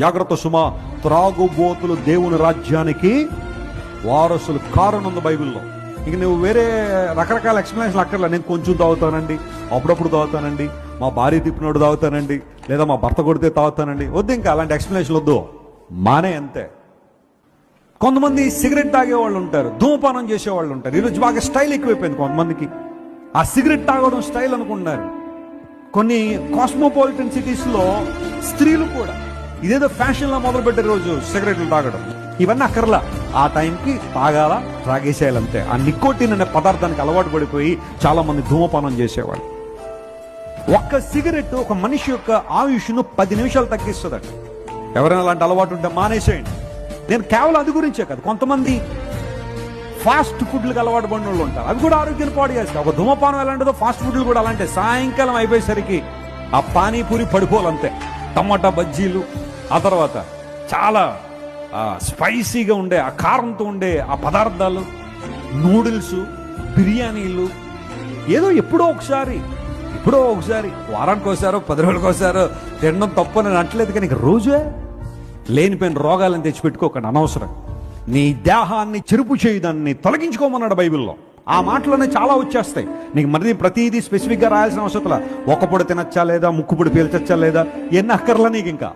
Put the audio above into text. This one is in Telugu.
జాగ్రత్త సుమా, త్రాగుబోతులు దేవుని రాజ్యానికి వారసులు కారణం బైబిల్లో. ఇక నువ్వు వేరే రకరకాల ఎక్స్ప్లెనేషన్ అక్కర్లే. నేను కొంచెం తాగుతానండి, అప్పుడప్పుడు తాగుతానండి, మా భార్య తిప్పినోడు తాగుతానండి, లేదా మా భర్త కొడితే తాగుతానండి, వద్దు. ఇంకా అలాంటి ఎక్స్ప్లెనేషన్ వద్దు, మానే అంతే. కొంతమంది సిగరెట్ తాగేవాళ్ళు ఉంటారు, ధూమపానం చేసేవాళ్ళు ఉంటారు. ఈరోజు బాగా స్టైల్ ఎక్కువైపోయింది కొంతమందికి. ఆ సిగరెట్ తాగడం స్టైల్ అనుకుంటున్నారు. కొన్ని కాస్మోపాలిటన్ సిటీస్లో స్త్రీలు కూడా ఇదేదో ఫ్యాషన్లా మొదలుపెట్టే రోజు సిగరెట్లు తాగడం. ఇవన్నీ అక్కర్లా, ఆ టైంకి తాగాల, తాగేసేయాలంతే. ఆ నికోటిన్ అనే పదార్థానికి అలవాటు పడిపోయి చాలా మంది ధూమపానం చేసేవాళ్ళు. ఒక్క సిగరెట్ ఒక మనిషి యొక్క ఆయుష్ను 10 నిమిషాలు తగ్గిస్తుందట. ఎవరైనా అలాంటి అలవాటు ఉంటే మానేసేయండి. నేను కేవలం అది గురించే కాదు, కొంతమంది ఫాస్ట్ ఫుడ్లకు అలవాటు పడిన వాళ్ళు ఉంటారు, అవి కూడా ఆరోగ్యాన్ని పాడు చేస్తాయి. ఒక ధూమపానం ఎలాంటిదో ఫాస్ట్ ఫుడ్లు కూడా అలాంటి. సాయంకాలం అయిపోయేసరికి ఆ పానీపూరి పడిపోవాలంతే, టమాటా బజ్జీలు, ఆ తర్వాత చాలా స్పైసీగా ఉండే ఆ కారంతో ఉండే ఆ పదార్థాలు, నూడిల్స్, బిర్యానీలు, ఏదో ఎప్పుడో ఒకసారి వారానికి ఒకసారో 10 రోజులకు ఒకసారో తినడం తప్పని నేను అంటలేదు, కానీ రోజే లేనిపోయిన రోగాలను తెచ్చిపెట్టుకోకండి అనవసరం. నీ దేహాన్ని చెరుపు చేయదాన్ని తొలగించుకోమన్నాడు బైబిల్లో. ఆ మాటలోనే చాలా వచ్చేస్తాయి. నీకు మరి ప్రతిదీ స్పెసిఫిక్గా రాయాల్సిన అవసరం. ఒక పొడి తినచ్చా లేదా, ముక్కు పొడి పీల్చచ్చా లేదా, ఎన్ని అక్కర్లా నీకు. ఇంకా